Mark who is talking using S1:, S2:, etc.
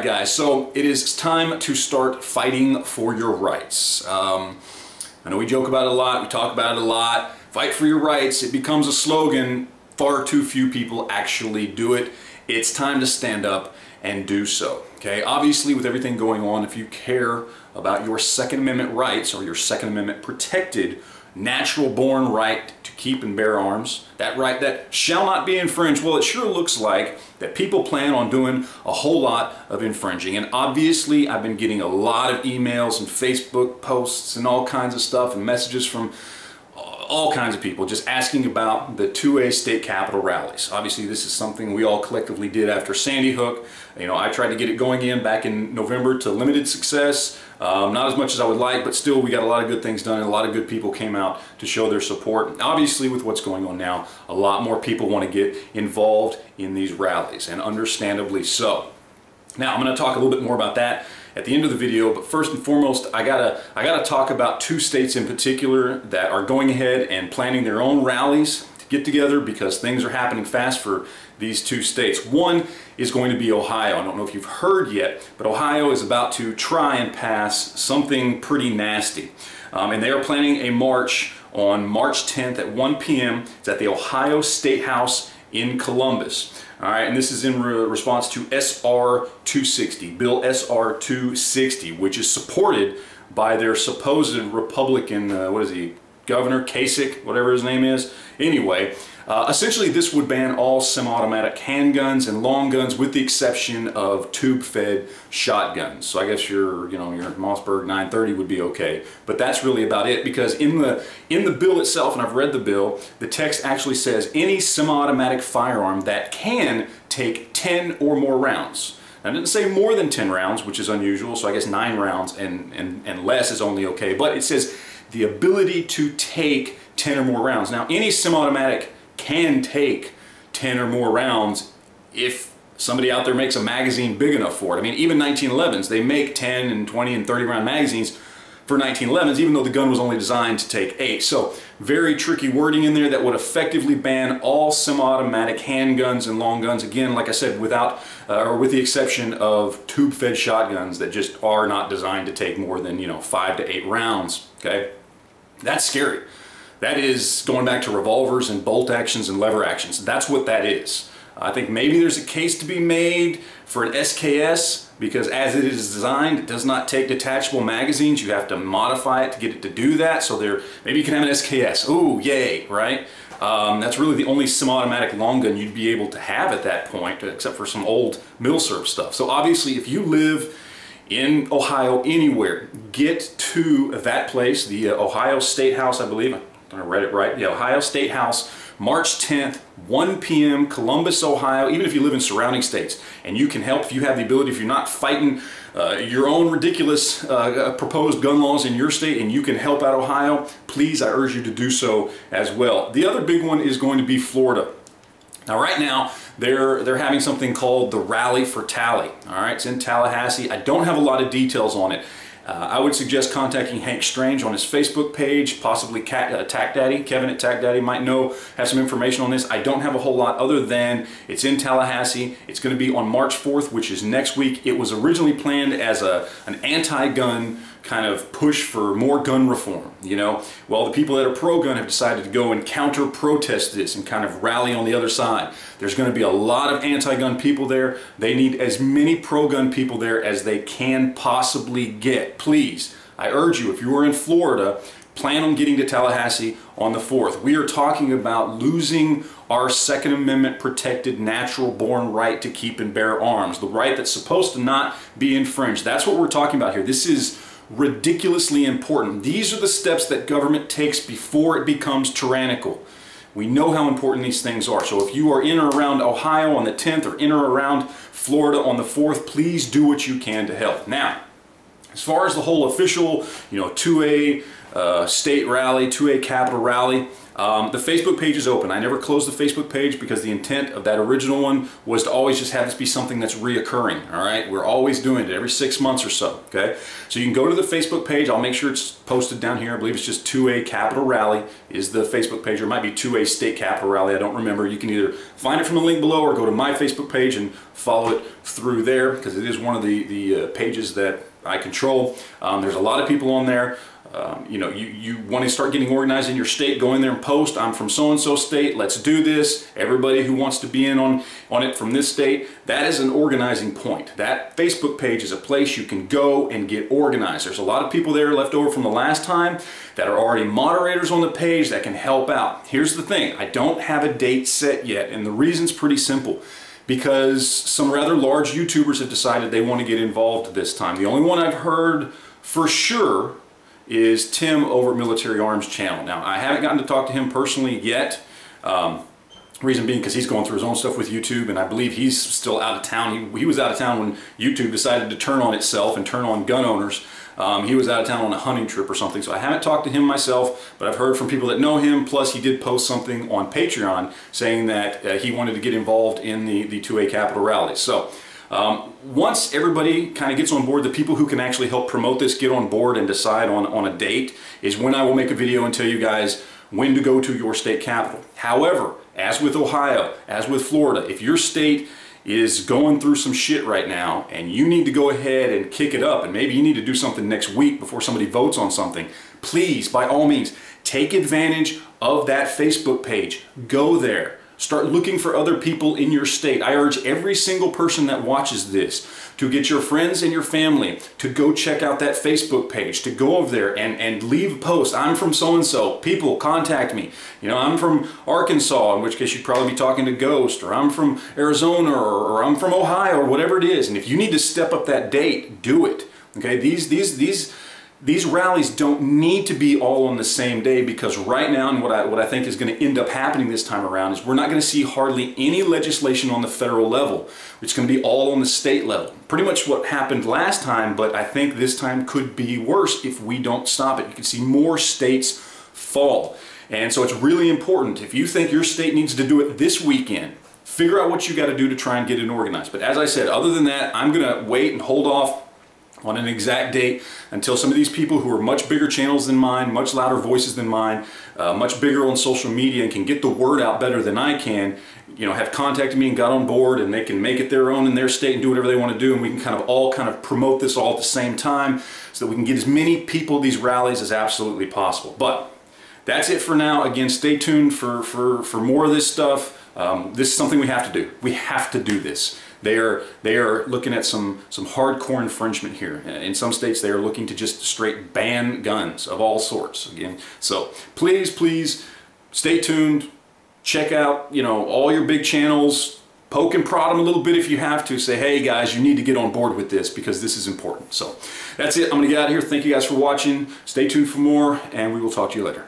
S1: guys, so it is time to start fighting for your rights. I know we joke about it a lot, we talk about it a lot. Fight for your rights, it becomes a slogan. Far too few people actually do it. It's time to stand up and do so. Okay, obviously with everything going on, if you care about your Second Amendment rights or your Second Amendment protected natural born right to keep and bear arms, that right that shall not be infringed, well, it sure looks like that people plan on doing a whole lot of infringing. And obviously I've been getting a lot of emails and Facebook posts and all kinds of stuff and messages from all kinds of people just asking about the 2A state capitol rallies. Obviously this is something we all collectively did after Sandy Hook. You know, I tried to get it going in back in November to limited success. Not as much as I would like, but still we got a lot of good things done and a lot of good people came out to show their support. Obviously with what's going on now, a lot more people want to get involved in these rallies, and understandably so. Now I'm going to talk a little bit more about that at the end of the video, but first and foremost I gotta talk about two states in particular that are going ahead and planning their own rallies to get together because things are happening fast for these two states. One is going to be Ohio. I don't know if you've heard yet, but Ohio is about to try and pass something pretty nasty. And they are planning a march on March 10th at 1 p.m. It's at the Ohio State House in Columbus. All right, and this is in response to SR 260, Bill SR 260, which is supported by their supposed Republican, what is he, Governor Kasich, whatever his name is. Anyway, essentially this would ban all semi-automatic handguns and long guns with the exception of tube-fed shotguns. So I guess your Mossberg 930 would be okay, but that's really about it, because in the bill itself, and I've read the bill, the text actually says any semi-automatic firearm that can take 10 or more rounds. Now, it didn't say more than 10 rounds, which is unusual, so I guess 9 rounds and less is only okay, but it says the ability to take 10 or more rounds. Now, any semi-automatic can take 10 or more rounds if somebody out there makes a magazine big enough for it. I mean, even 1911s, they make 10 and 20 and 30 round magazines for 1911s, even though the gun was only designed to take 8. So very tricky wording in there that would effectively ban all semi-automatic handguns and long guns. Again, like I said, without or with the exception of tube-fed shotguns that just are not designed to take more than 5 to 8 rounds. Okay, that's scary. That is going back to revolvers and bolt actions and lever actions. That's what that is. I think maybe there's a case to be made for an SKS, because as it is designed, it does not take detachable magazines. You have to modify it to get it to do that. So maybe you can have an SKS. Ooh, yay, right? That's really the only semi-automatic long gun you'd be able to have at that point, except for some old milsurp stuff. So obviously, if you live in Ohio anywhere, get to that place, the Ohio State House, I believe. I read it right. The Ohio State House, March 10th, 1 p.m., Columbus, Ohio. Even if you live in surrounding states and you can help, if you have the ability, if you're not fighting your own ridiculous proposed gun laws in your state and you can help out Ohio, please, I urge you to do so as well. The other big one is going to be Florida. Now, right now, they're having something called the Rally for Tally. All right, it's in Tallahassee. I don't have a lot of details on it. I would suggest contacting Hank Strange on his Facebook page, possibly Kevin at Tack Daddy might have some information on this. I don't have a whole lot other than it's in Tallahassee. It's going to be on March 4th, which is next week. It was originally planned as an anti-gun kind of push for more gun reform, Well, the people that are pro-gun have decided to go and counter-protest this and kind of rally on the other side. There's going to be a lot of anti-gun people there. They need as many pro-gun people there as they can possibly get. Please, I urge you, if you are in Florida, plan on getting to Tallahassee on the 4th. We are talking about losing our Second Amendment protected natural born right to keep and bear arms, the right that's supposed to not be infringed. That's what we're talking about here. This is ridiculously important. These are the steps that government takes before it becomes tyrannical. We know how important these things are. So if you are in or around Ohio on the 10th or in or around Florida on the 4th, please do what you can to help. Now, As far as the whole official, 2A state rally, 2A capital rally, the Facebook page is open. I never closed the Facebook page because the intent of that original one was to always just have this be something that's reoccurring, all right? We're always doing it every 6 months or so, okay? So you can go to the Facebook page. I'll make sure it's posted down here. I believe it's just 2A capital rally is the Facebook page, or it might be 2A state capital rally. I don't remember. You can either find it from the link below or go to my Facebook page and follow it through there, because it is one of the pages that I control. There's a lot of people on there. You want to start getting organized in your state, go in there and post, I'm from so-and-so state, let's do this. Everybody who wants to be in on it from this state, that is an organizing point. That Facebook page is a place you can go and get organized. There's a lot of people there left over from the last time that are already moderators on the page that can help out. Here's the thing, I don't have a date set yet, and the reason's pretty simple. Because some rather large YouTubers have decided they want to get involved this time. The only one I've heard for sure is Tim over at Military Arms Channel. Now, I haven't gotten to talk to him personally yet. Reason being because he's going through his own stuff with YouTube, and I believe he's still out of town. He was out of town when YouTube decided to turn on itself and turn on gun owners. He was out of town on a hunting trip or something, so I haven't talked to him myself, but I've heard from people that know him, plus he did post something on Patreon saying that he wanted to get involved in the 2A Capital Rallies. So once everybody kind of gets on board, the people who can actually help promote this get on board and decide on a date is when I will make a video and tell you guys when to go to your state capital. However, as with Ohio, as with Florida, if your state is going through some shit right now and you need to go ahead and kick it up, and maybe you need to do something next week before somebody votes on something, please, by all means, take advantage of that Facebook page. Go there. Start looking for other people in your state. I urge every single person that watches this to get your friends and your family to go check out that Facebook page, to go over there and leave a post. I'm from so-and-so. People, contact me. I'm from Arkansas, in which case you'd probably be talking to Ghost, or I'm from Arizona, or I'm from Ohio, or whatever it is. And if you need to step up that date, do it. Okay, these rallies don't need to be all on the same day, because right now, and what I think is going to end up happening this time around, is we're not going to see hardly any legislation on the federal level. It's going to be all on the state level. Pretty much what happened last time, but I think this time could be worse if we don't stop it. You can see more states fall. And so it's really important, if you think your state needs to do it this weekend, figure out what you got to do to try and get it organized. But as I said, other than that, I'm going to wait and hold off on an exact date until some of these people who are much bigger channels than mine, much louder voices than mine, much bigger on social media and can get the word out better than I can, have contacted me and got on board, and they can make it their own in their state and do whatever they want to do, and we can all promote this all at the same time so that we can get as many people to these rallies as absolutely possible. But that's it for now. Again, stay tuned for more of this stuff. This is something we have to do. We have to do this. They are looking at some hardcore infringement here. In some states, they are looking to just straight ban guns of all sorts. Again, so please stay tuned. Check out all your big channels. Poke and prod them a little bit if you have to. Say, hey guys, you need to get on board with this because this is important. So that's it. I'm gonna get out of here. Thank you guys for watching. Stay tuned for more, and we will talk to you later.